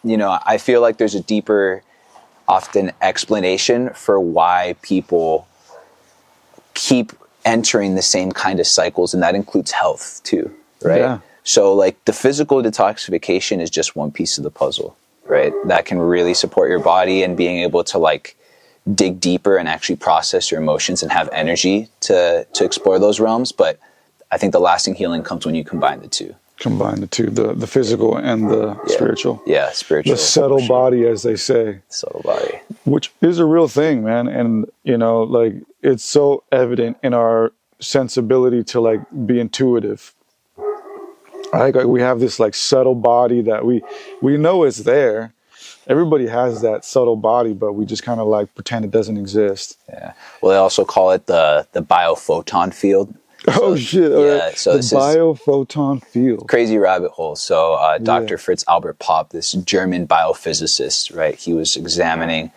I feel like there's a deeper, often explanation for why people keep entering the same kind of cycles, and that includes health too, right? Yeah. So like the physical detoxification is just one piece of the puzzle, right? That can really support your body and being able to like dig deeper and actually process your emotions and have energy to explore those realms. But I think the lasting healing comes when you combine the two. Combine the two, the physical and the spiritual. Yeah, spiritual. The subtle body, as they say. Subtle body. Which is a real thing, man. And, like, it's so evident in our sensibility to, like, be intuitive. Like we have this, like, subtle body that we know is there. Everybody has that subtle body, but we just kind of, like, pretend it doesn't exist. Yeah. Well, they also call it the biophoton field. So, shit. Yeah, so the biophoton field. Crazy rabbit hole. So Dr. Fritz Albert Popp, this German biophysicist, right? He was examining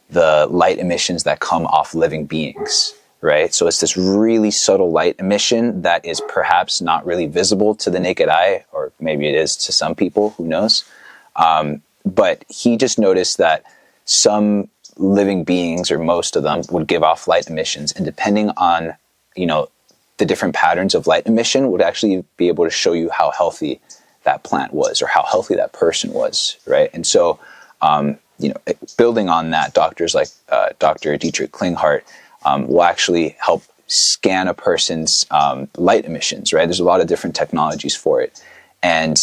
the light emissions that come off living beings, right? So it's this really subtle light emission that is perhaps not really visible to the naked eye, or maybe it is to some people, who knows? But he just noticed that some living beings, or most of them, would give off light emissions, and depending on, the different patterns of light emission would actually be able to show you how healthy that plant was or how healthy that person was, right? And so, building on that, doctors like Dr. Dietrich Klinghardt will actually help scan a person's light emissions, right? There's a lot of different technologies for it. And,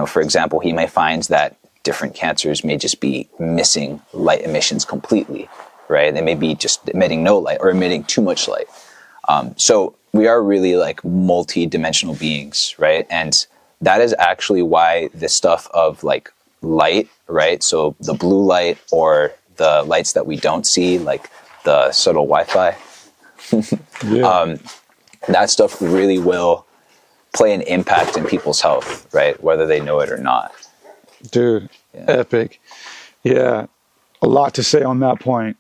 for example, he may find that different cancers may just be missing light emissions completely, right? They may be just emitting no light or emitting too much light. So we are really like multi-dimensional beings, right? And that is actually why this stuff of like light, right? So the blue light or the lights that we don't see, like the subtle Wi-Fi, that stuff really will play an impact in people's health, right? Whether they know it or not. Dude, epic. Yeah, a lot to say on that point.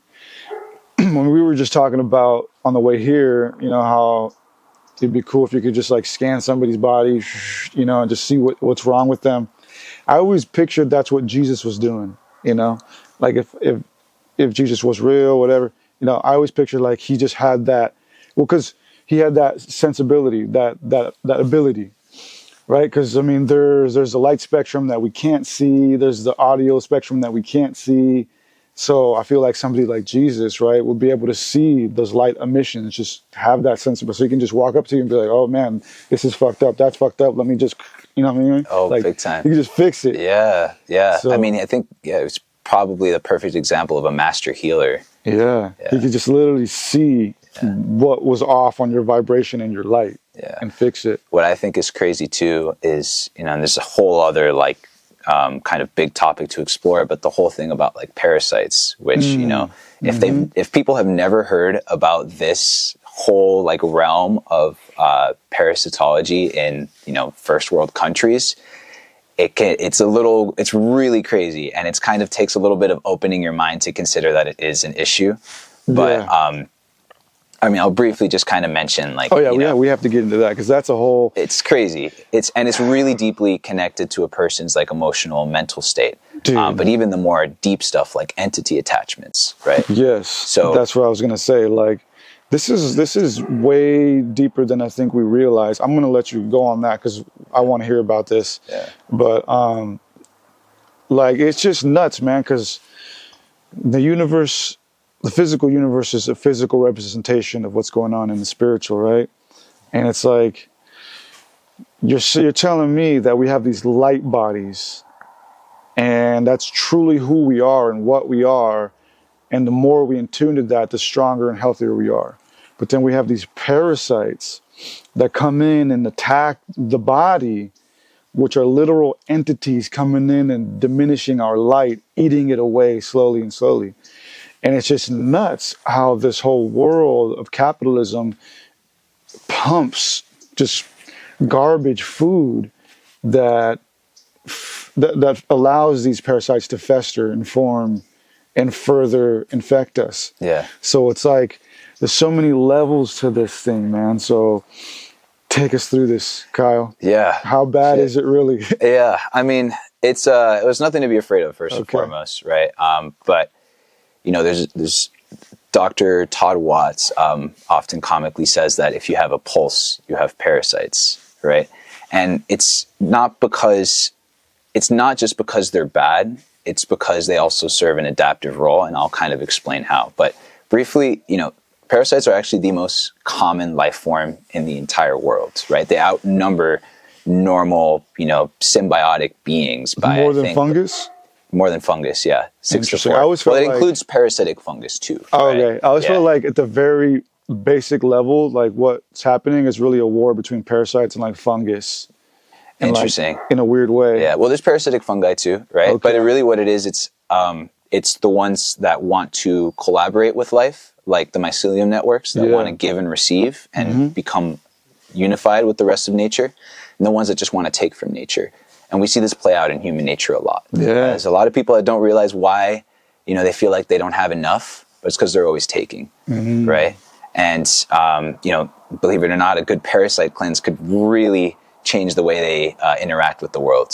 When we were just talking about on the way here, how it'd be cool if you could just like scan somebody's body, and just see what's wrong with them. I always pictured that's what Jesus was doing, like if Jesus was real, whatever, I always pictured like he just had that, because he had that sensibility, that ability, right? Because I mean, there's the light spectrum that we can't see, there's the audio spectrum that we can't see. So I feel like somebody like Jesus, right, would be able to see those light emissions, just have that sensibility. So he can just walk up to you and be like, oh man, this is fucked up, that's fucked up. Let me just, what I mean? Oh, like, big time. You can just fix it. Yeah. So, I mean, I think, it's probably the perfect example of a master healer. Yeah. He could just literally see what was off on your vibration and your light and fix it. What I think is crazy too is, and there's a whole other like, kind of big topic to explore, but the whole thing about like parasites, which, if people have never heard about this whole like realm of parasitology in, first world countries, it's really crazy. And it's kind of takes a little bit of opening your mind to consider that it is an issue. But, I mean, I'll briefly just kind of mention like, we have to get into that because that's a whole, it's crazy. It's really deeply connected to a person's like emotional, mental state. But even the more deep stuff like entity attachments, right? Yes. So that's what I was going to say. Like, this is way deeper than I think we realize. I'm going to let you go on that because I want to hear about this. Yeah. But like, it's just nuts, man, because the physical universe is a physical representation of what's going on in the spiritual, right? And it's like, you're telling me that we have these light bodies, and that's truly who we are and what we are. And the more we attune to that, the stronger and healthier we are. But then we have these parasites that come in and attack the body, which are literal entities coming in and diminishing our light, eating it away slowly and slowly. And it's just nuts how this whole world of capitalism pumps just garbage food that allows these parasites to fester and form and further infect us. Yeah. So it's like there's so many levels to this thing, man. So take us through this, Kyle. Yeah. How bad is it really? Yeah. I mean, It's it was nothing to be afraid of, first and Okay. foremost, right? But you know, there's Dr. Todd Watts often comically says that if you have a pulse, you have parasites, right? And it's not just because they're bad, it's because they also serve an adaptive role, and I'll kind of explain how. But briefly, you know, parasites are actually the most common life form in the entire world, right? They outnumber normal, you know, symbiotic beings by More than fungus? More than fungus, yeah. 6 to Interesting. 4. I always felt Well, it like- includes parasitic fungus too. Oh, right? okay. I always Yeah. feel like at the very basic level, like what's happening is really a war between parasites and like fungus. And, like, Interesting. in a weird way. Yeah, well, there's parasitic fungi too, right? Okay. But really what it is, it's the ones that want to collaborate with life, like the mycelium networks that Yeah. want to give and receive and become unified with the rest of nature, and the ones that just want to take from nature. And we see this play out in human nature a lot. Yeah. There's a lot of people that don't realize why, you know, they feel like they don't have enough, but it's because they're always taking, right? And, you know, believe it or not, a good parasite cleanse could really change the way they interact with the world.